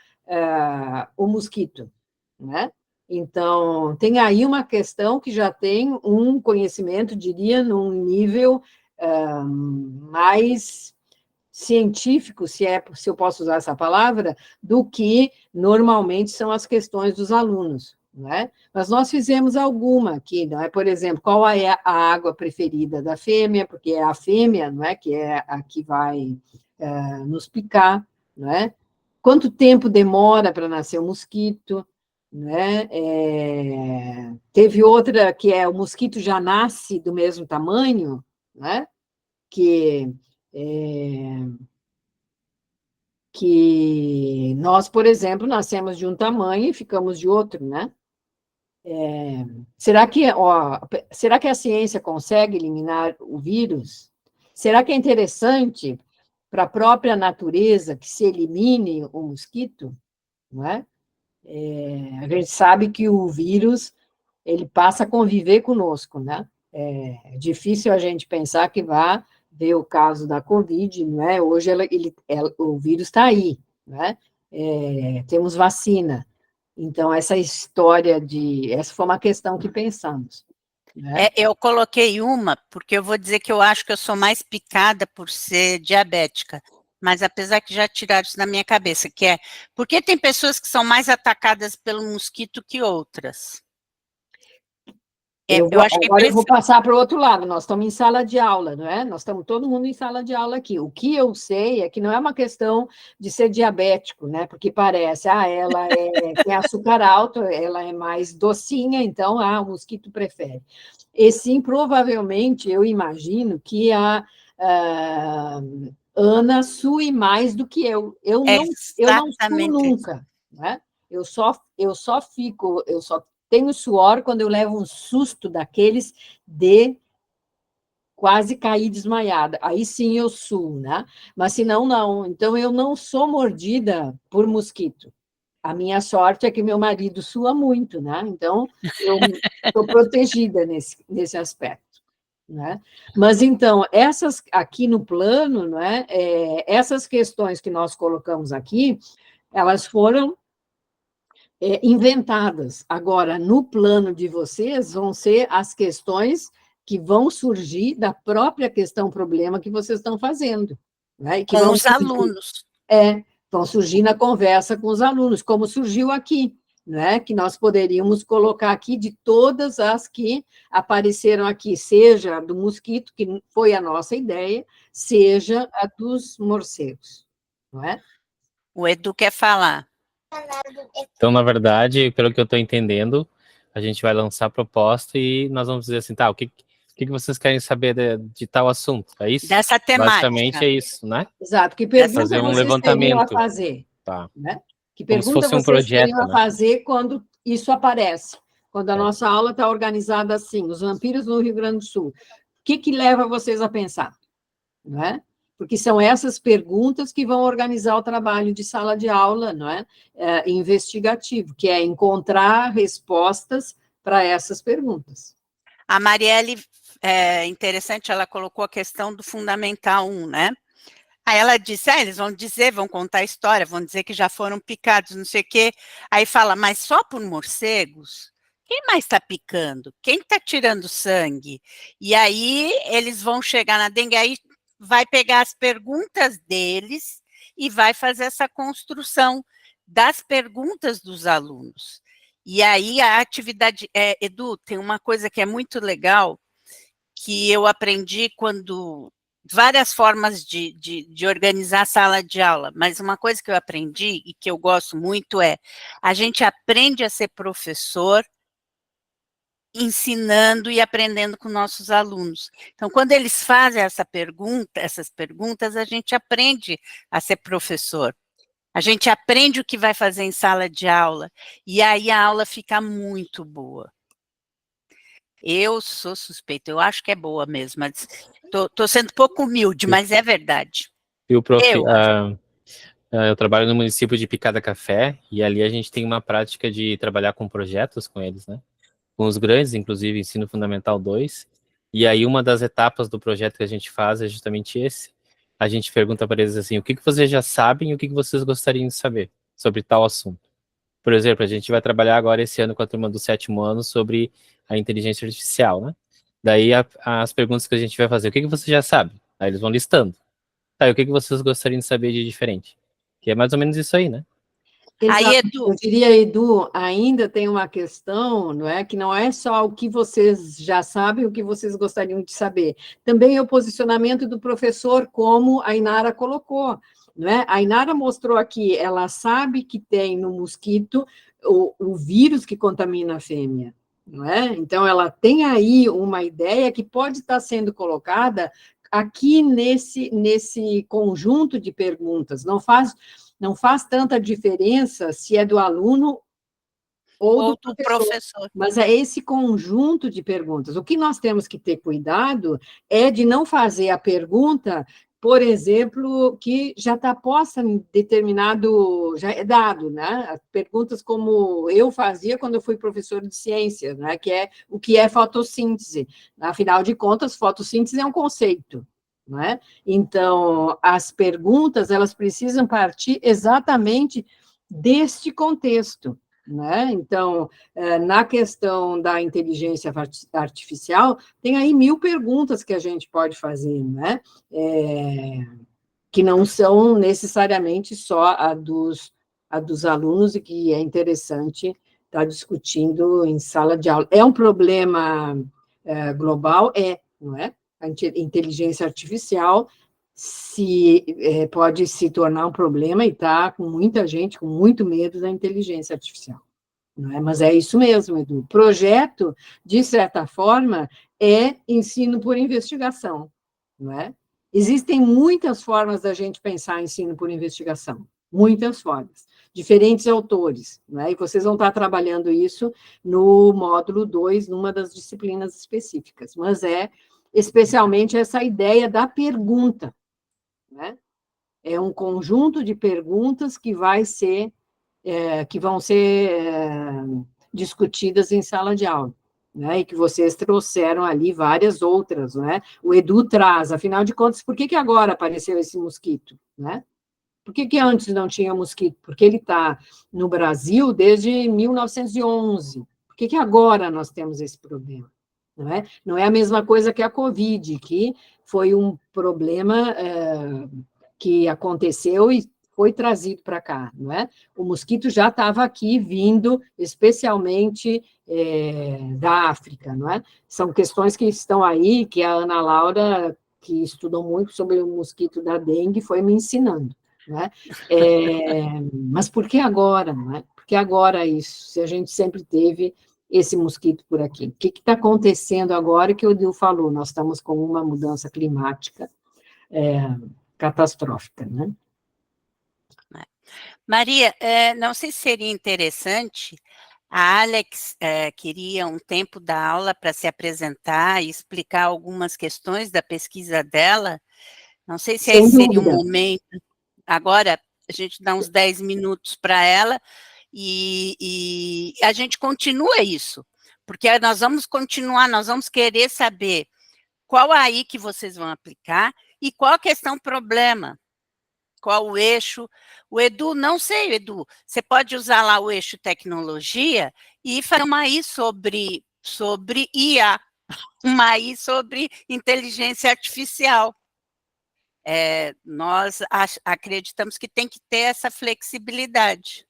o mosquito, né? Então, tem aí uma questão que já tem um conhecimento, diria, num nível mais científico, se eu posso usar essa palavra, do que normalmente são as questões dos alunos, né? Mas nós fizemos alguma aqui, não é? Por exemplo, qual é a água preferida da fêmea, porque é a fêmea, não é? Que é a que vai nos picar, não é? Quanto tempo demora para nascer o mosquito, né? Teve outra que o mosquito já nasce do mesmo tamanho, né? Que nós, por exemplo, nascemos de um tamanho e ficamos de outro, né? Será que a ciência consegue eliminar o vírus? Será que é interessante para a própria natureza que se elimine o mosquito? Não é? A gente sabe que o vírus ele passa a conviver conosco, né? É difícil a gente pensar que vá ver o caso da Covid, não é? Hoje o vírus está aí, né? Temos vacina. Então, essa foi uma questão que pensamos. Né? Eu coloquei uma, porque eu vou dizer que eu acho que eu sou mais picada por ser diabética, mas apesar que já tiraram isso da minha cabeça, que por que tem pessoas que são mais atacadas pelo mosquito que outras? Agora eu vou passar para o outro lado, nós estamos em sala de aula, não é? Nós estamos todo mundo em sala de aula aqui. O que eu sei é que não é uma questão de ser diabético, né? Porque parece, ela tem açúcar alto, ela é mais docinha, então o mosquito prefere. E sim, provavelmente, eu imagino que a Ana sue mais do que eu. Eu não suo nunca, né? Eu só tenho suor quando eu levo um susto daqueles de quase cair desmaiada. Aí sim eu suo, né? Mas se não. Então, eu não sou mordida por mosquito. A minha sorte é que meu marido sua muito, né? Então, eu estou protegida nesse aspecto. Né? Mas, então, essas aqui no plano, não é? Essas questões que nós colocamos aqui, elas foram inventadas. Agora, no plano de vocês, vão ser as questões que vão surgir da própria questão problema que vocês estão fazendo. Né? E que com os alunos. Vão surgir na conversa com os alunos, como surgiu aqui, né? Que nós poderíamos colocar aqui de todas as que apareceram aqui, seja do mosquito, que foi a nossa ideia, seja a dos morcegos. Não é? O Edu quer falar. Então, na verdade, pelo que eu estou entendendo, a gente vai lançar a proposta e nós vamos dizer assim, o que vocês querem saber de tal assunto? É isso? Dessa temática. Basicamente é isso, né? Exato. Que pergunta fazer um vocês levantamento teriam a fazer? Tá. Né? Que Como se pergunta fosse um vocês projeto, teriam a fazer quando isso aparece? Quando a nossa aula está organizada assim, os vampiros no Rio Grande do Sul. O que leva vocês a pensar? Não é? porque são essas perguntas que vão organizar o trabalho de sala de aula, não é? Investigativo, que é encontrar respostas para essas perguntas. A Marielle, interessante, ela colocou a questão do Fundamental 1, né? Aí ela disse, eles vão dizer, vão contar a história, vão dizer que já foram picados, não sei o quê. Aí fala, mas só por morcegos? Quem mais está picando? Quem está tirando sangue? E aí eles vão chegar na dengue, aí vai pegar as perguntas deles e vai fazer essa construção das perguntas dos alunos. E aí a atividade, Edu, tem uma coisa que é muito legal, que eu aprendi quando, várias formas de organizar a sala de aula, mas uma coisa que eu aprendi e que eu gosto muito é, a gente aprende a ser professor ensinando e aprendendo com nossos alunos. Então, quando eles fazem essas perguntas, a gente aprende a ser professor. A gente aprende o que vai fazer em sala de aula, e aí a aula fica muito boa. Eu sou suspeita, eu acho que é boa mesmo, mas estou sendo pouco humilde, mas é verdade. E o prof, eu trabalho no município de Picada Café, e ali a gente tem uma prática de trabalhar com projetos com eles, né? Com os grandes, inclusive Ensino Fundamental 2, e aí uma das etapas do projeto que a gente faz é justamente esse. A gente pergunta para eles assim, o que vocês já sabem e o que vocês gostariam de saber sobre tal assunto. Por exemplo, a gente vai trabalhar agora esse ano com a turma do 7º ano sobre a inteligência artificial, né? Daí as perguntas que a gente vai fazer, o que você já sabe? Aí eles vão listando. Tá, e o que vocês gostariam de saber de diferente? Que é mais ou menos isso aí, né? Aí, Edu, eu diria, Edu, ainda tem uma questão, não é, que não é só o que vocês já sabem, o que vocês gostariam de saber. Também é o posicionamento do professor, como a Inara colocou, não é? A Inara mostrou aqui, ela sabe que tem no mosquito o vírus que contamina a fêmea, não é? Então, ela tem aí uma ideia que pode estar sendo colocada aqui nesse conjunto de perguntas. Não faz tanta diferença se é do aluno ou do professor, mas é esse conjunto de perguntas. O que nós temos que ter cuidado é de não fazer a pergunta, por exemplo, que já está posta em determinado, já é dado, né? Perguntas como eu fazia quando eu fui professor de ciência, né? Que é o que é fotossíntese. Afinal de contas, fotossíntese é um conceito. Não é? Então, as perguntas, elas precisam partir exatamente deste contexto, né? Então, na questão da inteligência artificial, tem aí 1000 perguntas que a gente pode fazer, né? Que não são necessariamente só a dos alunos, e que é interessante estar discutindo em sala de aula. É um problema global? Não é? A inteligência artificial pode se tornar um problema, e está com muita gente com muito medo da inteligência artificial. Não é? Mas é isso mesmo, Edu. O projeto, de certa forma, é ensino por investigação. Não é? Existem muitas formas da gente pensar ensino por investigação, muitas formas, diferentes autores, não é? E vocês vão estar trabalhando isso no módulo 2, numa das disciplinas específicas, mas especialmente essa ideia da pergunta, né? É um conjunto de perguntas que vão ser discutidas em sala de aula, né? E que vocês trouxeram ali várias outras, né? O Edu traz, afinal de contas, por que agora apareceu esse mosquito, né? Por que antes não tinha mosquito? Porque ele está no Brasil desde 1911. Por que agora nós temos esse problema? Não é a mesma coisa que a Covid, que foi um problema que aconteceu e foi trazido para cá, não é? O mosquito já estava aqui, vindo especialmente da África, não é? São questões que estão aí, que a Ana Laura, que estudou muito sobre o mosquito da dengue, foi me ensinando, não é? Mas por que agora, não é? Por que agora isso, se a gente sempre teve esse mosquito por aqui? O que está acontecendo agora que o Dil falou? Nós estamos com uma mudança climática catastrófica, né? Maria, não sei se seria interessante, a Alex queria um tempo da aula para se apresentar e explicar algumas questões da pesquisa dela, Não sei se Sem esse seria um dúvida. momento. Agora, a gente dá uns 10 minutos para ela e a gente continua isso, porque nós vamos continuar, nós vamos querer saber qual aí que vocês vão aplicar e qual a questão problema, qual o eixo. O Edu, não sei, Edu, você pode usar lá o eixo tecnologia e fazer uma aí sobre IA, uma aí sobre inteligência artificial. Nós acreditamos que tem que ter essa flexibilidade.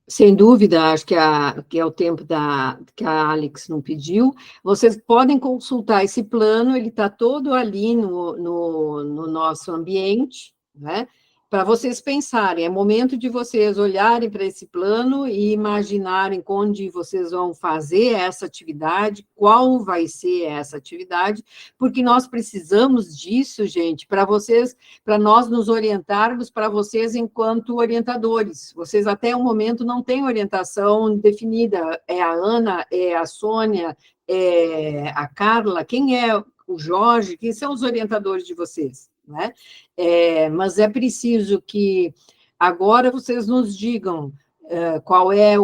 Sem dúvida, acho que é o tempo que a Alex não pediu. Vocês podem consultar esse plano, ele está todo ali no nosso ambiente, né? Para vocês pensarem, é momento de vocês olharem para esse plano e imaginarem onde vocês vão fazer essa atividade, qual vai ser essa atividade, porque nós precisamos disso, gente, para nós nos orientarmos para vocês enquanto orientadores. Vocês até o momento não têm orientação definida, é a Ana, é a Sônia, é a Carla, quem é o Jorge, quem são os orientadores de vocês, né? Mas é preciso que agora vocês nos digam qual é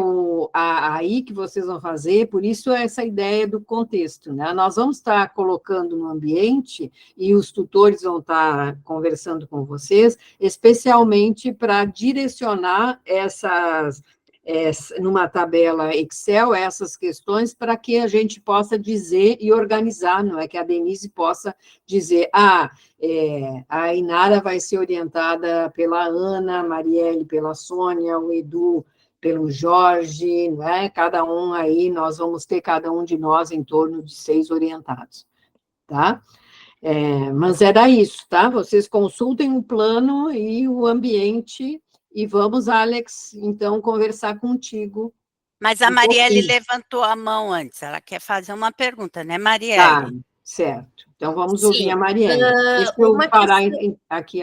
aí que vocês vão fazer, por isso essa ideia do contexto, né? Nós vamos estar colocando no ambiente e os tutores vão estar conversando com vocês, especialmente para direcionar numa tabela Excel, essas questões, para que a gente possa dizer e organizar, não é? Que a Denise possa dizer, a Inara vai ser orientada pela Ana, a Marielle pela Sônia, o Edu pelo Jorge, não é? Cada um aí, nós vamos ter cada um de nós em torno de 6 orientados, tá? Mas era isso, tá? Vocês consultem o plano e o ambiente. E vamos, Alex, então, conversar contigo. Mas a Marielle levantou a mão antes, ela quer fazer uma pergunta, né, Marielle? Tá, certo. Então, vamos ouvir a Marielle. Deixa eu parar aqui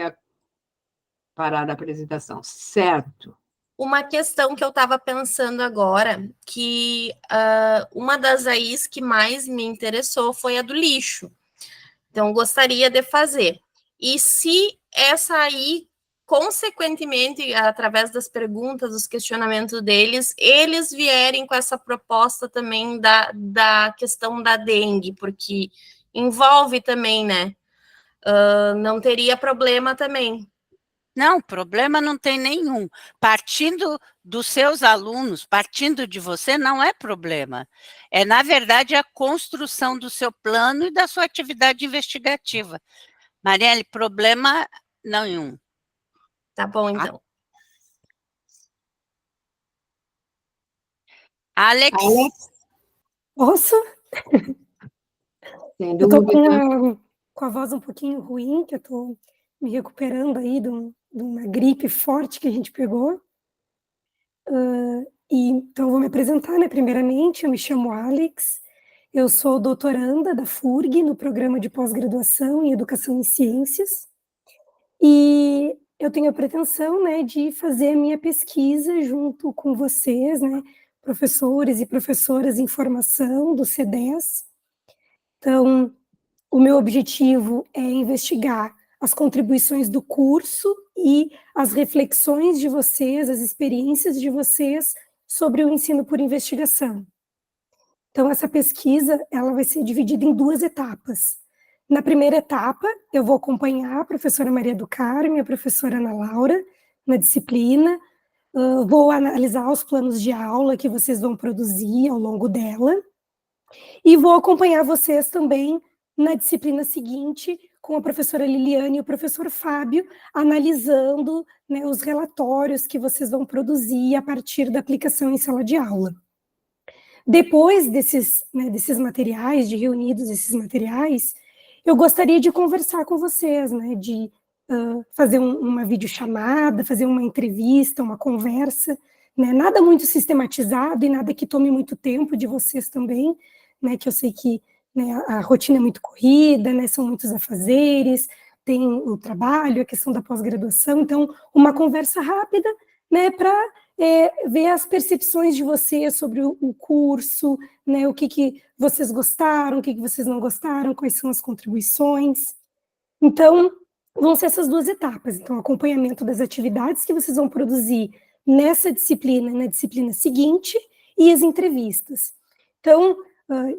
parar a apresentação. Certo. Uma questão que eu estava pensando agora, que uma das AIs que mais me interessou foi a do lixo. Então, gostaria de fazer. E se essa AI, consequentemente, através das perguntas, dos questionamentos deles, eles vierem com essa proposta também da questão da dengue, porque envolve também, né? Não teria problema também. Não, problema não tem nenhum. Partindo dos seus alunos, partindo de você, não é problema. Na verdade, a construção do seu plano e da sua atividade investigativa. Marielle, problema nenhum. Tá bom, então. Alex? Posso? Sem dúvida. Eu tô com a voz um pouquinho ruim, que eu tô me recuperando aí de uma gripe forte que a gente pegou. Então, eu vou me apresentar, né? Primeiramente, eu me chamo Alex, eu sou doutoranda da FURG, no programa de pós-graduação em Educação em Ciências, e eu tenho a pretensão, né, de fazer a minha pesquisa junto com vocês, né, professores e professoras em formação do C10. Então, o meu objetivo é investigar as contribuições do curso e as reflexões de vocês, as experiências de vocês sobre o ensino por investigação. Então, essa pesquisa ela vai ser dividida em 2 etapas. Na primeira etapa, eu vou acompanhar a professora Maria do Carmo e a professora Ana Laura na disciplina, vou analisar os planos de aula que vocês vão produzir ao longo dela, e vou acompanhar vocês também na disciplina seguinte, com a professora Liliane e o professor Fábio, analisando, né, os relatórios que vocês vão produzir a partir da aplicação em sala de aula. Depois desses materiais, de reunidos esses materiais, eu gostaria de conversar com vocês, né, de fazer uma videochamada, fazer uma entrevista, uma conversa, né, nada muito sistematizado e nada que tome muito tempo de vocês também, né, que eu sei que, né, a rotina é muito corrida, né, são muitos afazeres, tem o trabalho, a questão da pós-graduação, então uma conversa rápida, né, para ver as percepções de vocês sobre o curso, né, o que vocês gostaram, o que vocês não gostaram, quais são as contribuições. Então, vão ser essas 2 etapas. Então, acompanhamento das atividades que vocês vão produzir nessa disciplina e na disciplina seguinte, e as entrevistas. Então,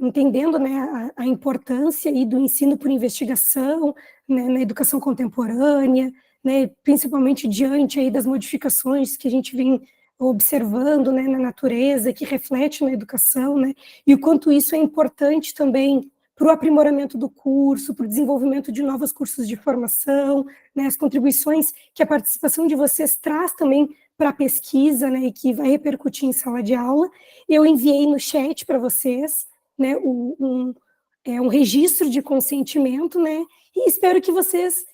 entendendo, né, a importância aí do ensino por investigação, né, na educação contemporânea, né, principalmente diante aí das modificações que a gente vem observando, né, na natureza, que reflete na educação, né, e o quanto isso é importante também para o aprimoramento do curso, para o desenvolvimento de novos cursos de formação, né, as contribuições que a participação de vocês traz também para a pesquisa, né, e que vai repercutir em sala de aula. Eu enviei no chat para vocês, né, um registro de consentimento, né, e espero que vocês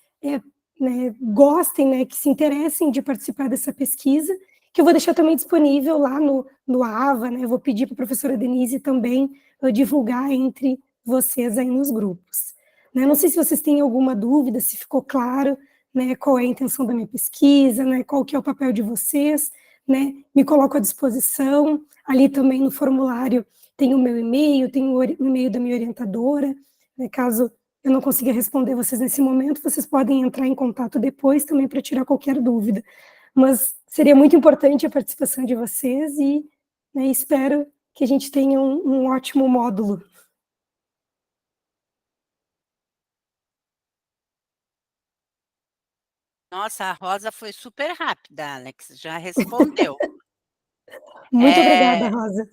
né, gostem, né, que se interessem de participar dessa pesquisa, que eu vou deixar também disponível lá no AVA, né, eu vou pedir para a professora Denise também divulgar entre vocês aí nos grupos. Né, não sei se vocês têm alguma dúvida, se ficou claro, né, qual é a intenção da minha pesquisa, né, qual que é o papel de vocês, né, me coloco à disposição, ali também no formulário tem o meu e-mail, tem o e-mail da minha orientadora, né, caso eu não consiga responder vocês nesse momento, vocês podem entrar em contato depois também para tirar qualquer dúvida. Mas seria muito importante a participação de vocês e, né, espero que a gente tenha um ótimo módulo. Nossa, a Rosa foi super rápida, Alex, já respondeu. Muito obrigada, Rosa.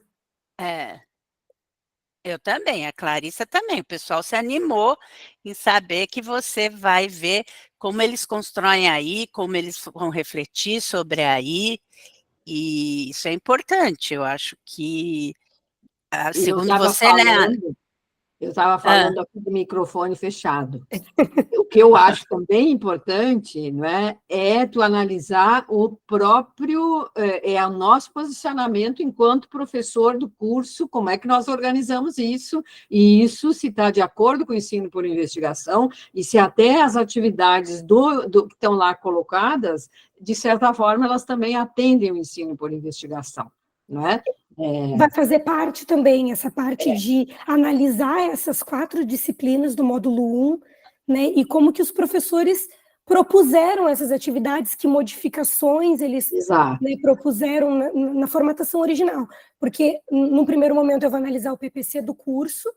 Eu também, a Clarissa também. O pessoal se animou em saber que você vai ver como eles constroem aí, como eles vão refletir sobre aí, e isso é importante. Eu acho que, segundo você, né, Ana? Eu estava falando aqui do microfone fechado. O que eu acho também importante, não é tu analisar o próprio, o nosso posicionamento enquanto professor do curso, como é que nós organizamos isso, e isso se está de acordo com o ensino por investigação, e se até as atividades que estão lá colocadas, de certa forma, elas também atendem o ensino por investigação, não é? Vai fazer parte também, essa parte de analisar essas 4 disciplinas do módulo 1, né, e como que os professores propuseram essas atividades, que modificações eles, né, propuseram na formatação original. Porque, no primeiro momento, eu vou analisar o PPC do curso,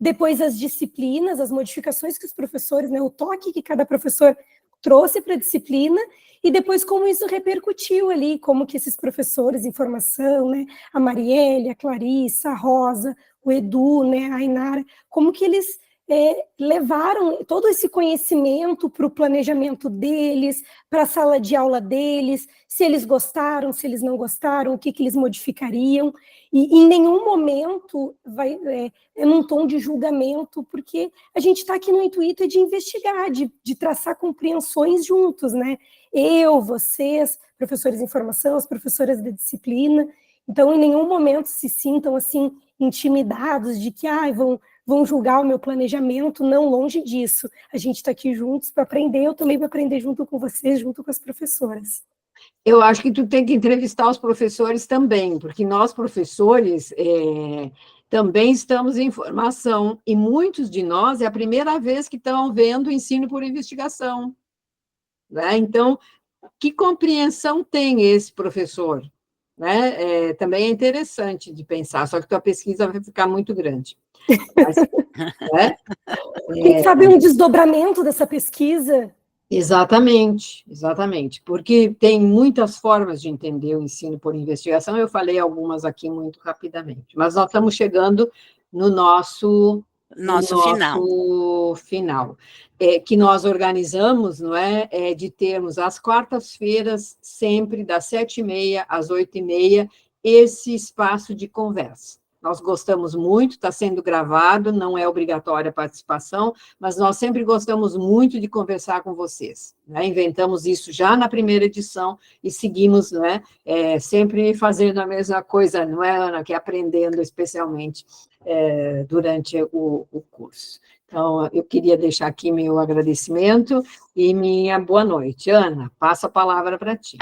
depois as disciplinas, as modificações que os professores, né, o toque que cada professor trouxe para a disciplina, e depois como isso repercutiu ali, como que esses professores em formação, né, a Marielle, a Clarissa, a Rosa, o Edu, né, a Inara, como que eles levaram todo esse conhecimento para o planejamento deles, para a sala de aula deles, se eles gostaram, se eles não gostaram, o que eles modificariam, e em nenhum momento vai num tom de julgamento, porque a gente está aqui no intuito de investigar, de traçar compreensões juntos, né? Eu, vocês, professores em formação, as professoras da disciplina, então em nenhum momento se sintam assim intimidados de que vão julgar o meu planejamento, não, longe disso. A gente está aqui juntos para aprender, eu também vou aprender junto com vocês, junto com as professoras. Eu acho que tu tem que entrevistar os professores também, porque nós, professores, também estamos em formação, e muitos de nós é a primeira vez que estão vendo o ensino por investigação, né? Então, que compreensão tem esse professor? Né? Também é interessante de pensar, só que tua pesquisa vai ficar muito grande. Mas, né? Quem sabe um desdobramento dessa pesquisa? Exatamente, porque tem muitas formas de entender o ensino por investigação, eu falei algumas aqui muito rapidamente, mas nós estamos chegando no nosso final. Que nós organizamos, não é de termos às quartas-feiras, sempre das 7h30 às 8h30, esse espaço de conversa. Nós gostamos muito, está sendo gravado, não é obrigatória a participação, mas nós sempre gostamos muito de conversar com vocês. Né? Inventamos isso já na primeira edição e seguimos, não é? Sempre fazendo a mesma coisa, não é, Ana? Que aprendendo especialmente durante o curso. Então, eu queria deixar aqui meu agradecimento e minha boa noite. Ana, passo a palavra para ti.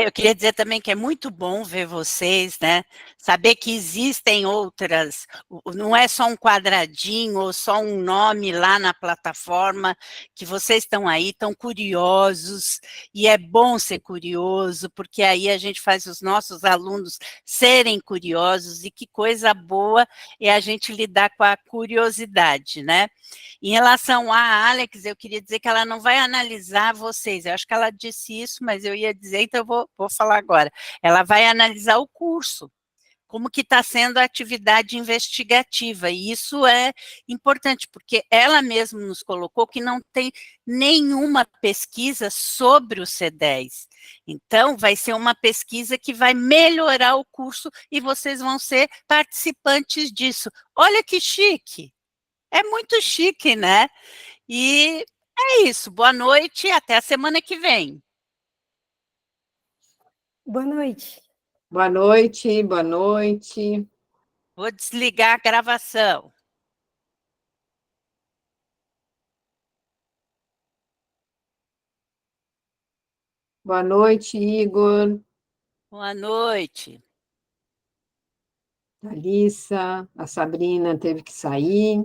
Eu queria dizer também que é muito bom ver vocês, né? Saber que existem outras, não é só um quadradinho ou só um nome lá na plataforma, que vocês estão aí, estão curiosos, e é bom ser curioso, porque aí a gente faz os nossos alunos serem curiosos, e que coisa boa é a gente lidar com a curiosidade, né? Em relação a Alex, eu queria dizer que ela não vai analisar vocês, eu acho que ela disse isso, mas eu ia dizer, então eu vou falar agora. Ela vai analisar o curso, como que está sendo a atividade investigativa, e isso é importante, porque ela mesma nos colocou que não tem nenhuma pesquisa sobre o C10. Então, vai ser uma pesquisa que vai melhorar o curso, e vocês vão ser participantes disso. Olha que chique! É muito chique, né? E é isso. Boa noite e até a semana que vem. Boa noite. Boa noite, boa noite. Vou desligar a gravação. Boa noite, Igor. Boa noite. Alissa, a Sabrina teve que sair.